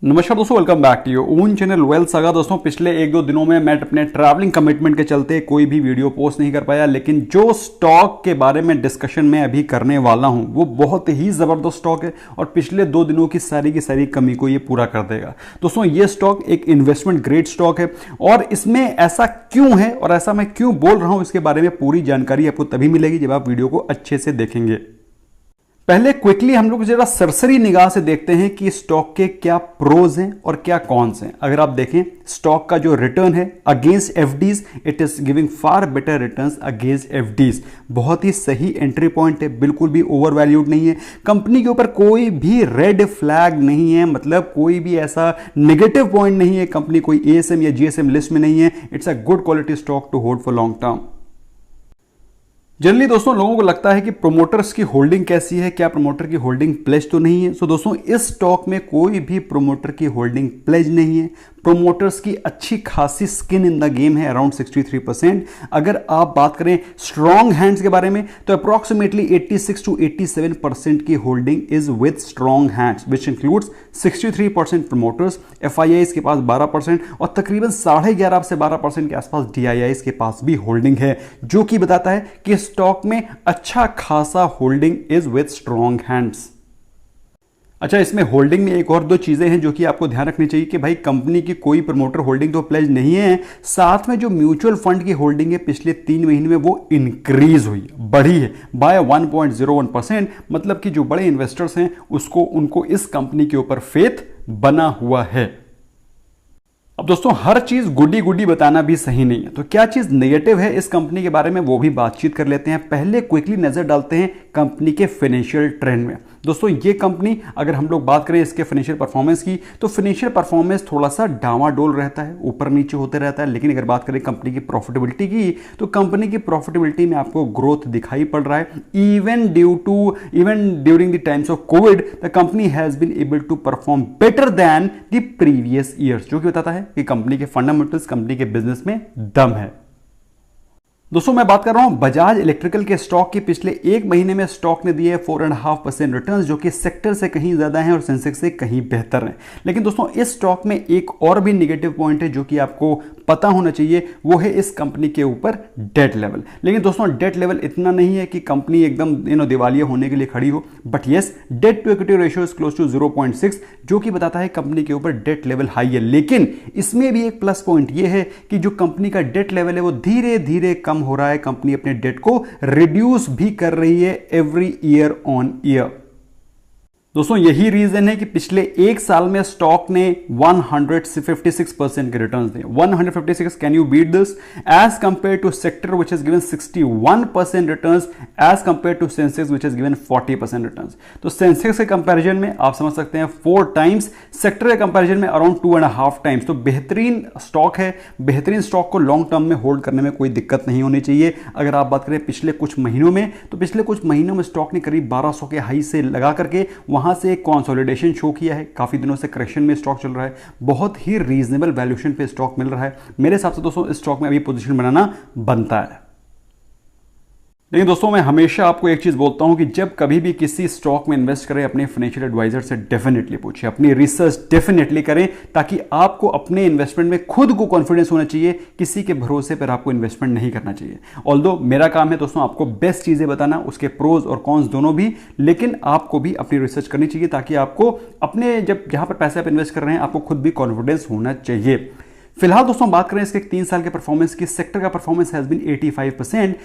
नमस्कार दोस्तों, welcome back to your own channel Wealth Saga. दोस्तों पिछले एक दो दिनों में मैं अपने ट्रैवलिंग कमिटमेंट के चलते कोई भी वीडियो पोस्ट नहीं कर पाया, लेकिन जो स्टॉक के बारे में डिस्कशन में अभी करने वाला हूं वो बहुत ही ज़बरदस्त स्टॉक है और पिछले 2 दिनों की सारी कमी को ये पूरा कर देगा। दोस्तों ये स्टॉक एक इन्वेस्टमेंट ग्रेड स्टॉक है और इसमें ऐसा क्यों है और ऐसा मैं क्यों बोल रहा हूं, इसके बारे में पूरी जानकारी आपको तभी मिलेगी जब आप वीडियो को अच्छे से देखेंगे। पहले क्विकली हम लोग जरा सरसरी निगाह से देखते हैं कि स्टॉक के क्या प्रोज हैं और क्या कॉन्स हैं। अगर आप देखें स्टॉक का जो रिटर्न है against FDs, it is giving far better returns against FDs. बहुत ही सही एंट्री पॉइंट है, बिल्कुल भी ओवर वैल्यूड नहीं है। कंपनी के ऊपर कोई भी रेड फ्लैग नहीं है, मतलब कोई भी ऐसा नेगेटिव पॉइंट नहीं है। कंपनी कोई एएसएम या जीएसएम लिस्ट में नहीं है। It's a good quality stock to hold for long term. Generally दोस्तों लोगों को लगता है कि प्रोमोटर्स की होल्डिंग कैसी है, क्या प्रोमोटर की होल्डिंग प्लेज तो नहीं है। सो दोस्तों इस स्टॉक में कोई भी प्रोमोटर की होल्डिंग प्लेज नहीं है। प्रोमोटर्स की अच्छी खासी स्किन इन द गेम है, अराउंड 63%। अगर आप बात करें स्ट्रॉन्ग हैंड्स के बारे में तो अप्रॉक्सीमेटली 86 to 87% की holding is with strong hands, which includes 63% promoters, FIIs के पास 12% और तकरीबन 11.5 से 12% के आसपास डीआईआईज के पास भी होल्डिंग है, जो कि बताता है कि स्टॉक में अच्छा खासा holding is with strong hands. अच्छा, इसमें होल्डिंग में एक और दो चीजें हैं जो कि आपको ध्यान रखनी चाहिए कि भाई कंपनी की कोई प्रमोटर होल्डिंग तो प्लेज नहीं है, साथ में जो म्यूचुअल फंड की होल्डिंग है पिछले 3 महीने में वो इंक्रीज हुई, बढ़ी है बाय 1.01%। मतलब कि जो बड़े इन्वेस्टर्स हैं उनको इस कंपनी के ऊपर फेथ बना हुआ है। अब दोस्तों हर चीज गुडी बताना भी सही नहीं है, तो क्या चीज नेगेटिव है इस कंपनी के बारे में वो भी बातचीत कर लेते हैं। पहले क्विकली नजर डालते हैं कंपनी के फाइनेंशियल ट्रेंड में। दोस्तों ये कंपनी, अगर हम लोग बात करें इसके फाइनेंशियल परफॉर्मेंस की, तो फाइनेंशियल परफॉर्मेंस थोड़ा सा डावाडोल रहता है, ऊपर नीचे होते रहता है। लेकिन अगर बात करें कंपनी की प्रॉफिटेबिलिटी की, तो कंपनी की प्रॉफिटेबिलिटी में आपको ग्रोथ दिखाई पड़ रहा है। Even during the times of Covid the company has been able to perform better than the previous years, जो कि बताता है कि कंपनी के फंडामेंटल्स, कंपनी के बिजनेस में दम है। दोस्तों मैं बात कर रहा हूं बजाज इलेक्ट्रिकल के स्टॉक की। पिछले 1 महीने में स्टॉक ने दिए 4.5% रिटर्न्स, जो कि सेक्टर से कहीं ज्यादा है और सेंसेक्स से कहीं बेहतर है। लेकिन दोस्तों इस स्टॉक में एक और भी नेगेटिव पॉइंट है जो कि आपको पता होना चाहिए, वो है इस कंपनी के ऊपर डेट लेवल। लेकिन दोस्तों डेट लेवल इतना नहीं है कि कंपनी एकदम दिवालिया होने के लिए खड़ी हो, but yes debt to equity ratio is close to 0.6, जो कि बताता है कंपनी के ऊपर डेट लेवल हाई है। लेकिन इसमें भी एक प्लस पॉइंट ये है कि जो कंपनी का डेट लेवल है वो धीरे धीरे कम हो रहा है। कंपनी अपने डेट को रिड्यूस भी कर रही है एवरी ईयर ऑन ईयर। दोस्तों यही रीजन है कि पिछले 1 साल में स्टॉक ने 156% के रिटर्न्स दिए। 156, can you beat this? As compare to sector which is given 61% returns, as compare to Sensex which is given 40% returns. तो सेंसेक्स के कंपैरिजन में आप समझ सकते हैं 4 टाइम्स, सेक्टर के कंपैरिजन में अराउंड 2.5 टाइम्स। तो बेहतरीन स्टॉक है। बेहतरीन स्टॉक को लॉन्ग टर्म में होल्ड करने में कोई दिक्कत नहीं होनी चाहिए। अगर आप बात करें पिछले कुछ महीनों में, तो पिछले कुछ महीनों में स्टॉक ने करीब 1200 के हाई से लगा करके वहां से एक कंसोलिडेशन शो किया है। काफी दिनों से करेक्शन में स्टॉक चल रहा है, बहुत ही रीजनेबल वैल्यूएशन पे स्टॉक मिल रहा है। मेरे हिसाब से दोस्तों इस स्टॉक में अभी पोजीशन बनाना बनता है। लेकिन दोस्तों मैं हमेशा आपको एक चीज बोलता हूं कि जब कभी भी किसी स्टॉक में इन्वेस्ट करें, अपने फाइनेंशियल एडवाइजर से डेफिनेटली पूछिए, अपनी रिसर्च डेफिनेटली करें, ताकि आपको अपने इन्वेस्टमेंट में खुद को कॉन्फिडेंस होना चाहिए। किसी के भरोसे पर आपको इन्वेस्टमेंट नहीं करना चाहिए। ऑल्दो मेरा काम है दोस्तों आपको बेस्ट चीजें बताना, उसके प्रोज और कॉन्स दोनों भी, लेकिन आपको भी अपनी रिसर्च करनी चाहिए ताकि आपको अपने जहां पर पैसे आप इन्वेस्ट कर रहे हैं आपको खुद भी कॉन्फिडेंस होना चाहिए। फिलहाल दोस्तों बात करें इसके 3 साल के परफॉर्मेंस की, सेक्टर का performance has been 85%,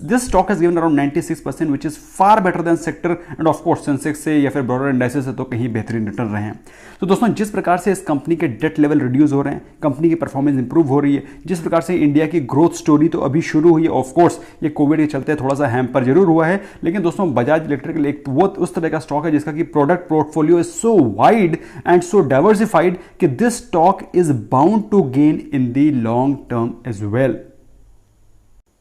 this stock has given around 96%, which is far better than sector and of course Sensex से या फिर ब्रॉडर इंडाइसेस से तो कहीं बेहतरीन रिटर्न रहे हैं। तो दोस्तों जिस प्रकार से इस कंपनी के डेट लेवल रिड्यूस हो रहे हैं, कंपनी की परफॉर्मेंस इंप्रूव हो रही है, जिस प्रकार से इंडिया की ग्रोथ स्टोरी तो अभी शुरू हुई है, ऑफ कोर्स ये कोविड के चलते थोड़ा सा हैम्पर जरूर हुआ है, लेकिन दोस्तों बजाज इलेक्ट्रिकल एक वो उस तरह का स्टॉक है जिसका कि product portfolio is so wide and so diversified कि this stock is bound to gain in the long term as well.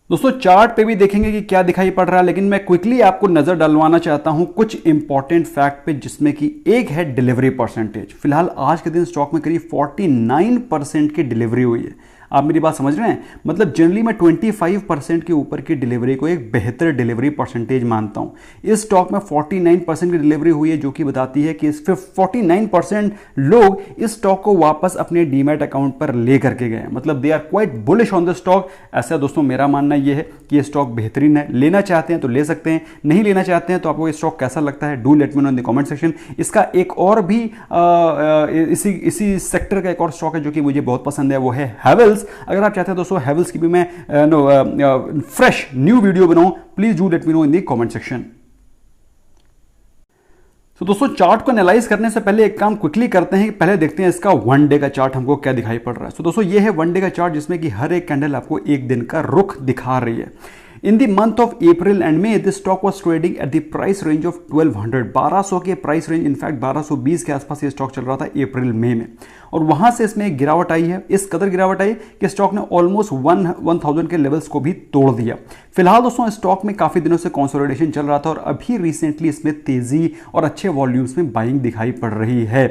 दोस्तों चार्ट पे भी देखेंगे कि क्या दिखाई पड़ रहा है, लेकिन मैं क्विकली आपको नजर डलवाना चाहता हूं कुछ इंपॉर्टेंट फैक्ट पे, जिसमें कि एक है डिलीवरी परसेंटेज। फिलहाल आज के दिन स्टॉक में करीब 49% की डिलीवरी हुई है। आप मेरी बात समझ रहे हैं? मतलब जनरली मैं 25% के ऊपर की डिलीवरी को एक बेहतर डिलीवरी परसेंटेज मानता हूं। इस स्टॉक में 49% की डिलीवरी हुई है, जो कि बताती है कि 49% लोग इस स्टॉक को वापस अपने डीमैट अकाउंट पर ले करके गए। मतलब they are quite bullish on the stock. ऐसा दोस्तों मेरा मानना यह है कि ये स्टॉक बेहतरीन है, लेना चाहते हैं तो ले सकते हैं, नहीं लेना चाहते हैं तो आपको ये स्टॉक कैसा लगता है, do let me know in the comment section. इसका एक और भी इसी सेक्टर का एक और स्टॉक है जो कि मुझे बहुत पसंद है, वो है हैवेल्स। अगर आप चाहते हैं दोस्तों हैवेल्स की भी मैं फ्रेश न्यू वीडियो बनाऊं, please do let me know in the comment section. तो दोस्तों चार्ट को एनालाइज करने से पहले एक काम क्विकली करते हैं, पहले देखते हैं इसका वन डे का चार्ट हमको क्या दिखाई पड़ रहा है। तो दोस्तों ये है वन डे का चार्ट, जिसमें कि हर एक कैंडल आपको एक दिन का रुख दिखा रही है। In the month of April and May, this stock was trading at the price range of 1200 के प्राइस रेंज, इनफैक्ट 1220 के आसपास ये स्टॉक चल रहा था अप्रैल मई में, और वहां से इसमें एक गिरावट आई है। इस कदर गिरावट आई कि स्टॉक ने ऑलमोस्ट 1000 के लेवल्स को भी तोड़ दिया। फिलहाल दोस्तों स्टॉक में काफी दिनों से कंसोलिडेशन चल रहा था, और अभी रिसेंटली इसमें तेजी और अच्छे वॉल्यूम्स में बाइंग दिखाई पड़ रही है।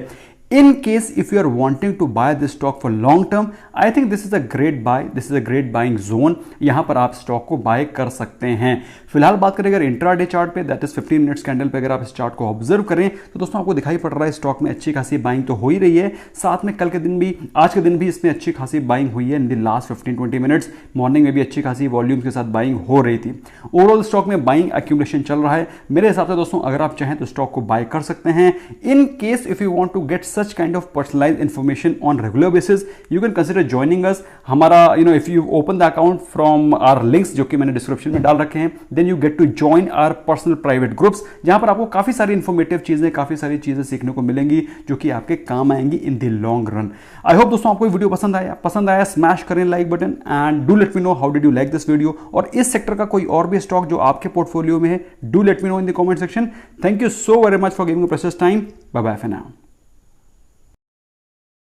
In case if you are wanting to buy this stock for long term, I think this is a great buy. This is a great buying zone. यहां पर आप स्टॉक को बाय कर सकते हैं। फिलहाल बात करें अगर इंट्राडे चार्ट पे, दैट इज 15 मिनट्स कैंडल पे, अगर आप इस चार्ट को ऑब्जर्व करें तो दोस्तों आपको दिखाई पड़ रहा है स्टॉक में अच्छी खासी बाइंग तो हो ही रही है। साथ में कल के दिन भी, आज के दिन भी इसमें अच्छी खासी बाइंग हुई है। In the last 15-20 minutes morning में भी अच्छी खासी वॉल्यूम्स के साथ बाइंग हो रही थी। ओवरऑल स्टॉक में बाइंग एक्यूमुलेशन चल रहा है। मेरे हिसाब से दोस्तों अगर आप चाहें तो स्टॉक को बाय कर सकते हैं। In case if you want to get such kind of personalized information on regular basis, you can consider joining us. हमारा if you open the account from our links जो कि मैंने डिस्क्रिप्शन में डाल रखे हैं, then you get to join our personal private groups, जहां पर आपको काफी सारी इंफॉर्मेटिव चीजें, काफी सारी चीजें सीखने को मिलेंगी जो कि आपके काम आएंगी in the long run. I hope दोस्तों आपको वीडियो पसंद आया स्मैश करें like button, and do let me know how did you like this video. और इस सेक्टर का कोई और भी स्टॉक जो आपके पोर्टफोलियो में है, do let me know in the comment section. Thank you so very much for giving precious time. Bye bye for now.